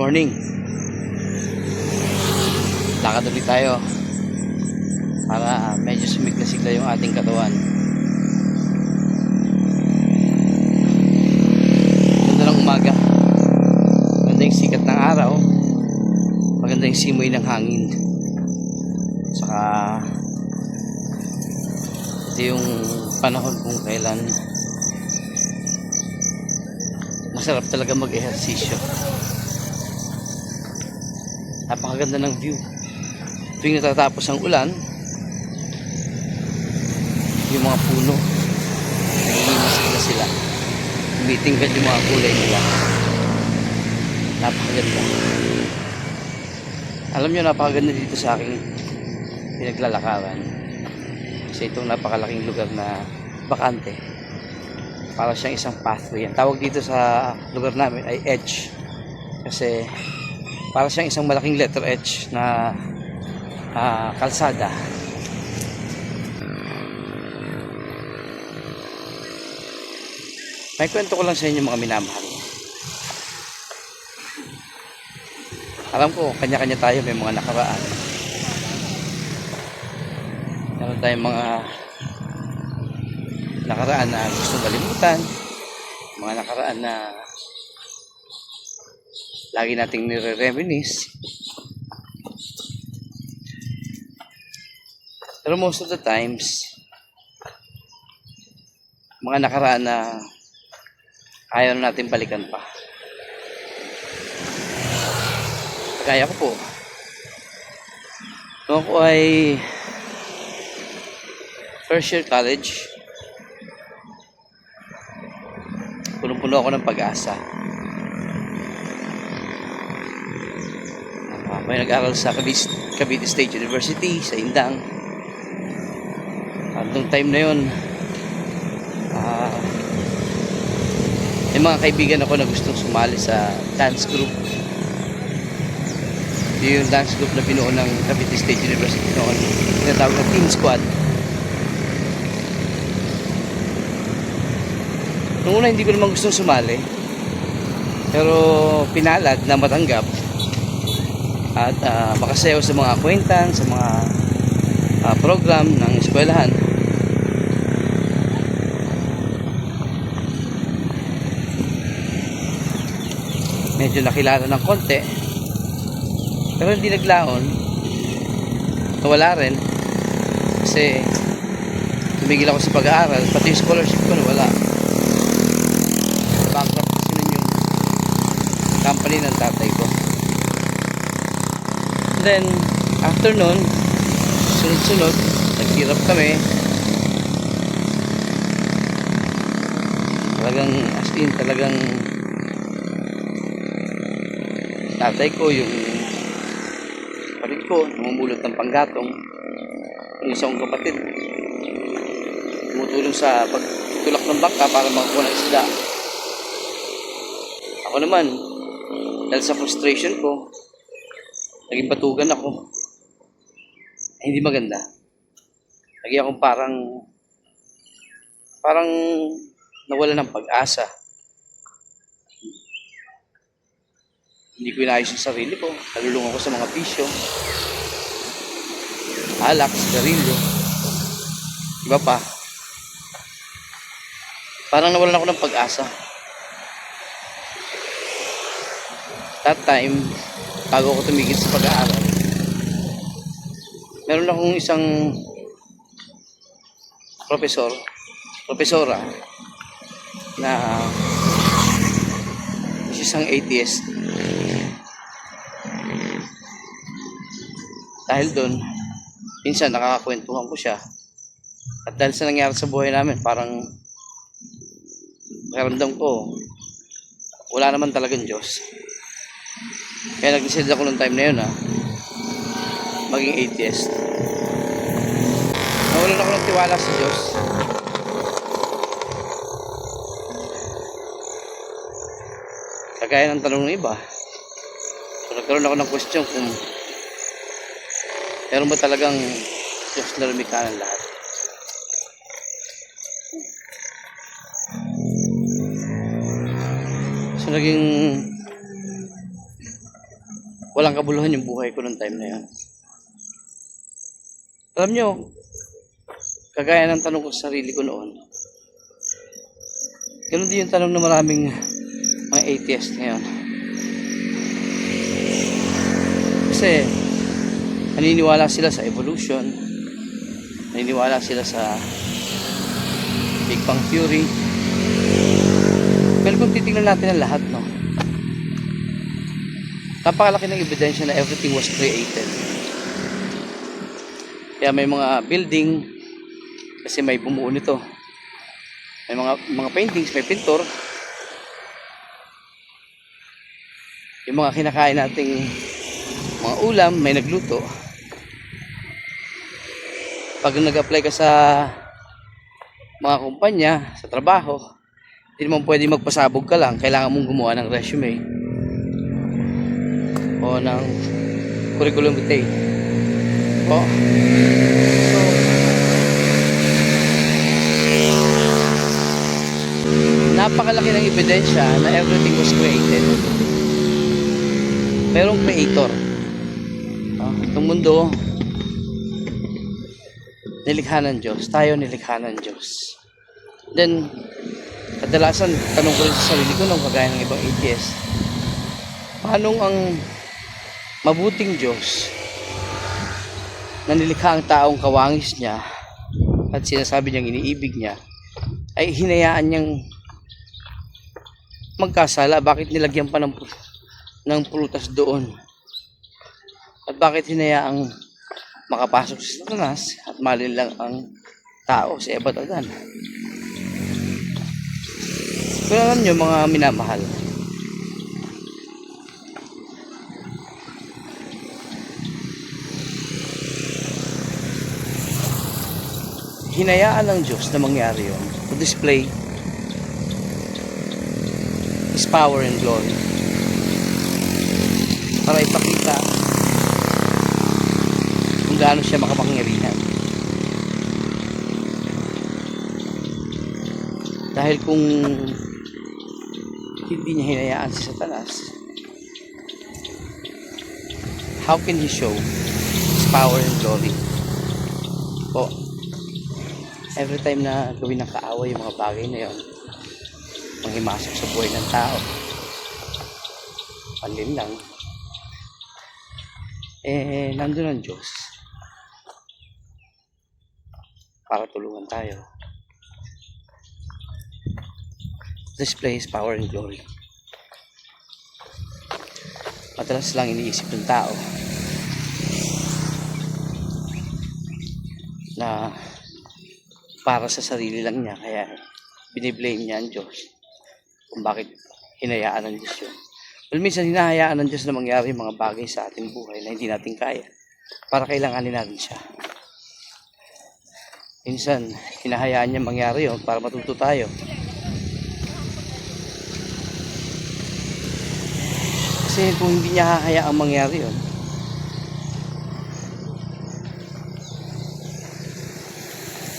morning. Lakad ulit tayo para medyo sumigla-sigla yung ating katawan. Ganda ng umaga, maganda yung sikat ng araw, maganda yung simoy ng hangin, saka ito yung panahon kung kailan masarap talaga mag-ehersisyo. Napakaganda ng view. Tuwing natatapos ang ulan, yung mga puno naglilimas na sila, tumitingkad yung mga kulay nila. Napakaganda. Alam nyo, napakaganda dito sa aking pinaglalakaran kasi itong napakalaking lugar na bakante, para siyang isang pathway. Ang tawag dito sa lugar namin ay edge kasi para siyang isang malaking letter H na kalsada. May kwento ko lang sa inyo, mga minamahal. Alam ko, kanya-kanya tayo, may mga nakaraan. Meron tayong mga nakaraan na gustong kalimutan, mga nakaraan na lagi nating nire-reminisce. Pero most of the times, mga nakaraan na ayaw na natin balikan pa. Kaya ko po, noong ako ay first year college, punong-puno ako ng pag-asa. May nag-aral sa Cavite State University sa Indang. Noong time na yun, may mga kaibigan ako na gustong sumali sa dance group. Yung dance group na binuo ng Cavite State University noon, tinatawag na Team Squad. Noong una hindi ko naman gustong sumali, pero pinalad na matanggap at makasayaw sa mga acquaintance, sa mga program ng eskwelahan. Medyo nakilala ng konti, pero hindi naglaon, nawala rin kasi tumigil ako sa pag-aaral, pati yung scholarship ko nawala. Bankrupt kasi nun yung company ng tatay ko. Then, after nun, sunod-sunod, naghirap kami. Talagang, as in, talagang tatay ko, yung kapatid ko, namumulot ng panggatong. Yung isang kapatid, tumutulong sa pagtulak ng bangka para makakuha ng isda. Ako naman, dahil sa frustration ko, naging batugan ako. Hindi maganda. Lagi akong parang nawala ng pag-asa. Hindi ko inayos yung sarili ko. Nalulung ako sa mga bisyo, alak, sigarilyo, iba pa. Parang nawalan ako ng pag-asa. That time, bago ako tumigil sa pag-aaral, meron akong isang profesora na isang atheist. Dahil doon, minsan nakakakwentuhan ko siya. At dahil sa nangyari sa buhay namin, parang pakiramdam ko, wala naman talagang Diyos. Kaya nag-decide ako noong time na yun maging atheist. Nawalan ako ng tiwala sa Diyos. Kagaya ng tanong ng iba, so nagkaroon ako ng question kung meron ba talagang Diyos na lumikha ng lahat. So naging walang kabuluhan yung buhay ko noong time na yan. Alam nyo, kagaya ng tanong ko sa sarili ko noon, ganun din yung tanong ng maraming mga atheist ngayon. Kasi naniniwala sila sa evolution, naniniwala sila sa Big Bang Theory. Pero kung titingnan natin ang lahat, no, napakalaki ng ebidensya na everything was created. Kaya may mga building kasi may bumuo nito. May mga paintings, may pintor. Yung mga kinakain nating mga ulam, may nagluto. Pag nag-apply ka sa mga kumpanya, sa trabaho, hindi naman pwede magpasabog ka lang. Kailangan mong gumawa ng resume o ng curriculum vitae. So, napakalaki ng ebidensya na everything was created. Merong creator. Itong mundo, nilikha ng Diyos. Tayo nilikha ng Diyos. Then, kadalasan, tanong ko rin sa sarili ko nung kagaya ng ibang atheist, paano ang mabuting Diyos na nilikha ang taong kawangis niya at sinasabi niyang iniibig niya ay hinayaan niyang magkasala? Bakit nilagyan pa ng prutas doon? At bakit hinayaang makapasok si Satanas at malin lang ang tao, si Eva at Adan? Pero alam nyo mga minamahal, hinayaan ng Diyos na mangyari yun to display His power and glory, para ipakita kung gaano siya makapangyarihan. Dahil kung hindi niya hinayaan si Satanas, how can He show His power and glory? Po, every time na gawin ng kaaway yung mga bagay na yun, manghimasok sa buhay ng tao, panlin lang, nandun ang Diyos para tulungan tayo. Display His power and glory. Madalas lang iniisip ng tao na para sa sarili lang niya, kaya biniblame niya ang Diyos kung bakit hinayaan ng Diyos yun. Well, minsan hinahayaan ng Diyos na mangyari mga bagay sa ating buhay na hindi natin kaya para kailanganin natin siya. Minsan hinahayaan niya mangyari yun para matuto tayo. Kasi kung hindi niya hahayaang mangyari yun,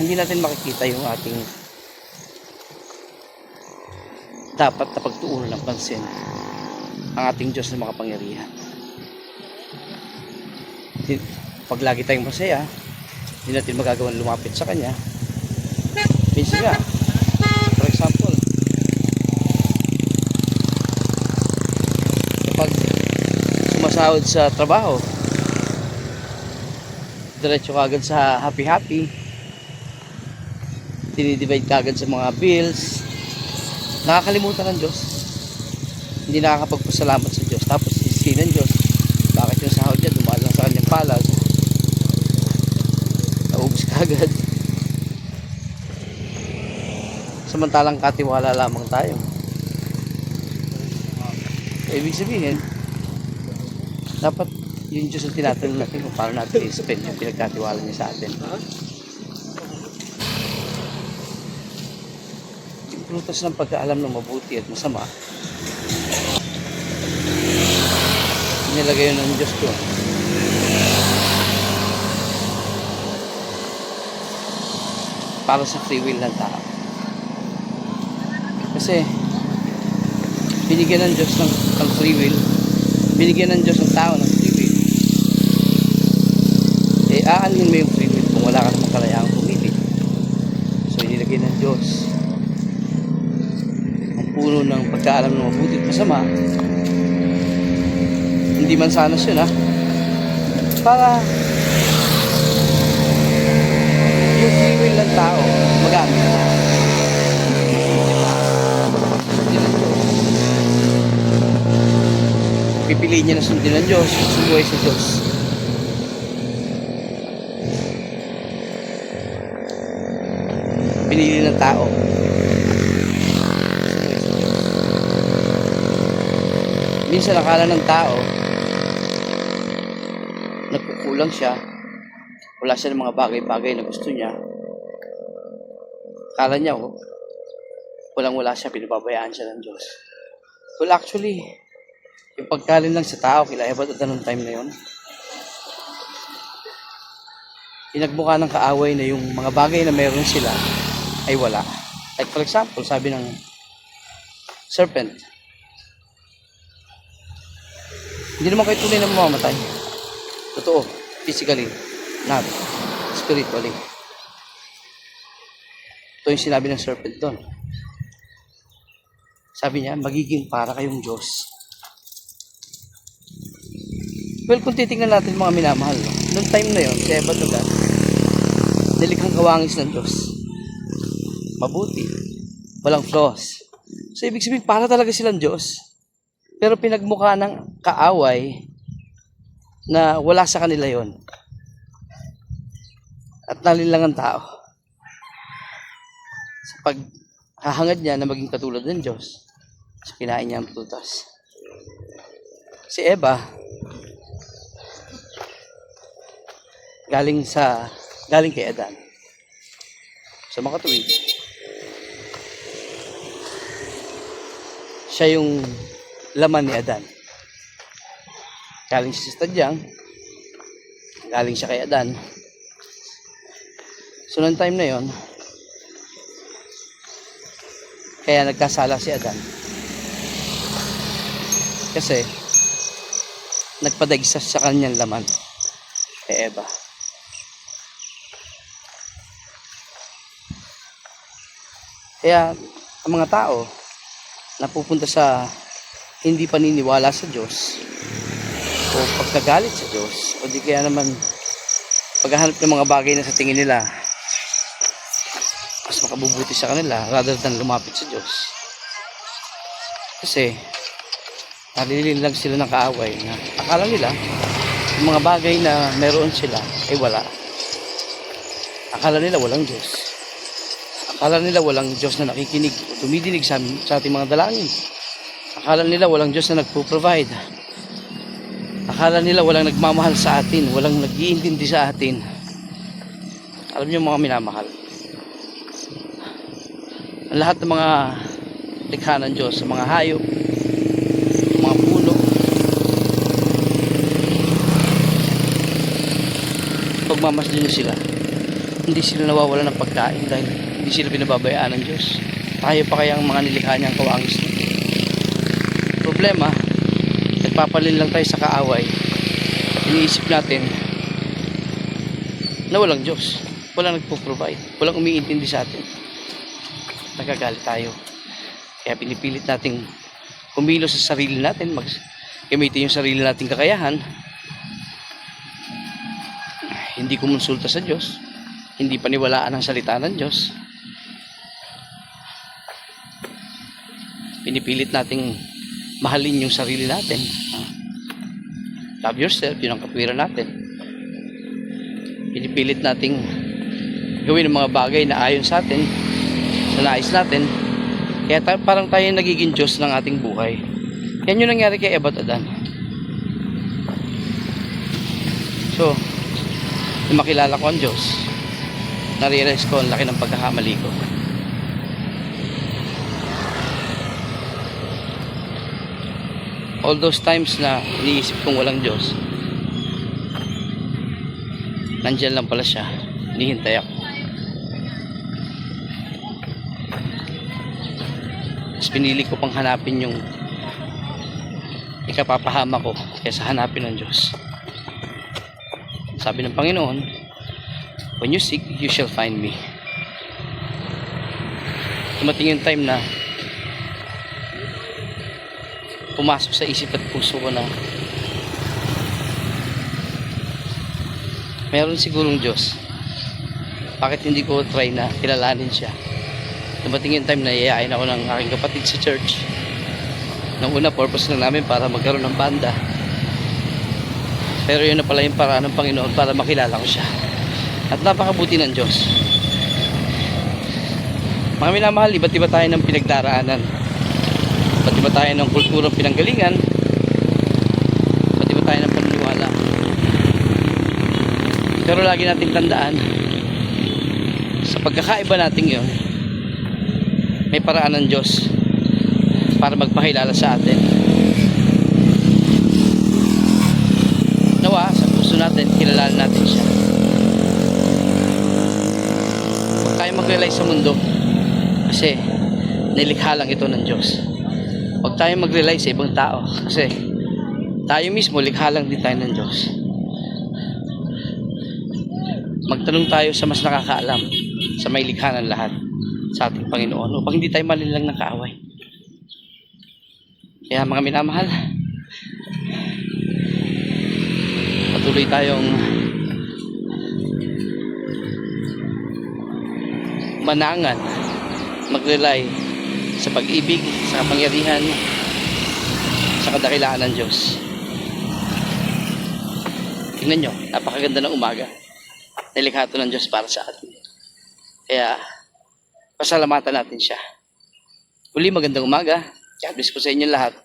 hindi natin makikita yung ating dapat na pagtuunan ng pansin, ang ating Diyos na makapangyarihan. Pag lagi tayong masaya, hindi natin magagawan lumapit sa Kanya. Minsan nga, for example, kapag sumasahod sa trabaho, diretso ka agad sa happy-happy, dinidivide ka agad sa mga bills, nakakalimutan ng Diyos, hindi nakakapagpasalamat sa Diyos, tapos sisisi ng Diyos bakit yung sahod niya dumaan lang sa kanyang palad, naubos ka agad, samantalang katiwala lamang tayo. Ibig sabihin, dapat yung Diyos ang tinatanong natin kung paano natin i-spend yung pinagkatiwala niya sa atin. Prutas ng pagkaalam ng mabuti at masama, nilagay yun ng Diyos ko para sa free will ng tao. Kasi binigyan ng Diyos ng free will binigyan ng Diyos ng tao ng free will, eh aanhin mo yung free will kung wala ka namang kalayaang pumili. So inilagay ng Diyos ang puno ng pagkaalam ng mabuti at masama. Hindi man sana yun, ha, para yung free will ng tao magamit. Hindi ng Diyos. Pipiliin niya na sundin ng Diyos, sumuhay sa Diyos. Pinili ng tao. Minsan akala ng tao nagkukulang siya, wala siya ng mga bagay-bagay na gusto niya. Akala niya, walang-wala siya, pinababayaan siya ng Diyos. Well, actually, yung pagkalin lang sa tao kila Eva at anong time na yun, pinagmukha ng kaaway na yung mga bagay na meron sila ay wala. Like for example, sabi ng serpent, hindi naman kayo tunay na mamamatay. Totoo, physically, not spiritually. Ito yung sinabi ng serpent doon. Sabi niya, magiging para kayong Diyos. Well, kung titingnan natin mga minamahal, no? Noong time na yun, si Eva at Adan, nilikhang kawangis ng Diyos. Mabuti. Walang flaws. So, ibig sabihin, para talaga silang Diyos. Pero pinagmukha ng kaaway na wala sa kanila yon at nalinlang ang tao sa paghahangad niya na maging katulad ng Diyos. So, kinain niya ang prutas. Si Eva, galing kay Adan. Sa makatuwid, siya yung laman ni Adan. Galing siya sa tadyang, galing siya kay Adan. So, noong time na yon, kaya nagkasala si Adan. Kasi, nagpadagsas sa kanyang laman kay Eva. Kaya, ang mga tao na pupunta sa hindi paniniwala sa Diyos o pagkagalit sa Diyos o di kaya naman paghahanap ng mga bagay na sa tingin nila mas makabubuti sa kanila rather than lumapit sa Diyos, kasi nalilin lang sila ng kaaway na akala nila yung mga bagay na meron sila ay wala. Akala nila walang Diyos. Akala nila walang Diyos na nakikinig o tumidinig sa ating mga dalangin. Akala nila walang Diyos na nagpo-provide. Akala nila walang nagmamahal sa atin, walang nag-iintindi sa atin. Alam niyo mga minamahal, ang lahat ng mga likha ng Diyos, sa mga hayop, mga puno, pagmamasdan niyo sila, hindi sila nawawalan ng pagkain dahil hindi sila pinababayaan ng Diyos. Tayo pa kaya ang mga nilikha niyang kawangis na. Problema, nagpapalin lang tayo sa kaaway. Iniisip natin na walang Diyos, walang nagpo-provide, walang umiintindi sa atin. Nagagalit tayo. Kaya pinipilit nating kumilos sa sarili natin, gamitin yung sarili nating kakayahan, hindi kumonsulta sa Diyos, hindi paniwalaan ang salita ng Diyos. Pinipilit nating mahalin yung sarili natin. Love yourself, yun ang katwiran natin. Pinipilit nating gawin ang mga bagay na ayon sa atin, sa nais natin. Kaya parang tayo nagiging Diyos ng ating buhay. Yan yung nangyari kay Eva at Adan. So, nung makilala ko ang Diyos, na-realize ko ang laki ng pagkakamali ko. All those times na iniisip kong walang Diyos, nandyan lang pala siya, hinihintay ako. Tapos pinili ko pang hanapin yung ikapapahama ko kaysa hanapin ng Diyos. Sabi ng Panginoon, when you seek, you shall find me. Dumating yung time na pumasok sa isip at puso ko na meron sigurong Diyos. Bakit hindi ko try na kilalanin siya? Dumating yung time na iayain ako ng aking kapatid sa church. Nang una, purpose lang namin para magkaroon ng banda. Pero yun na pala yung paraan ng Panginoon para makilala ko siya. At napakabuti ng Diyos. Mga minamahal, iba't iba tayo ng pinagdaraanan. Iba't iba tayo ng kulturang pinanggalingan. Iba't iba tayo ng paniniwala. Pero lagi natin tandaan, sa pagkakaiba natin yun, may paraan ng Diyos para magpakilala sa atin. Nawa, sa puso natin, kilalanin natin siya. Huwag tayo mag-rely sa mundo kasi nilikha lang ito ng Diyos. Huwag tayo mag-rely sa ibang tao kasi tayo mismo, likha lang din tayo ng Diyos. Magtanong tayo sa mas nakakaalam, sa may likha ng lahat, sa ating Panginoon, upang hindi tayo malilang ng kaaway. Kaya mga minamahal, patuloy tayong manangan, mag-rely sa pag-ibig, sa kapangyarihan, sa kadakilaan ng Diyos. Tingnan nyo, napakaganda ng umaga. Nilikha ito ng Diyos para sa atin. Kaya, pasalamatan natin siya. Uli, magandang umaga. God bless po sa inyo lahat.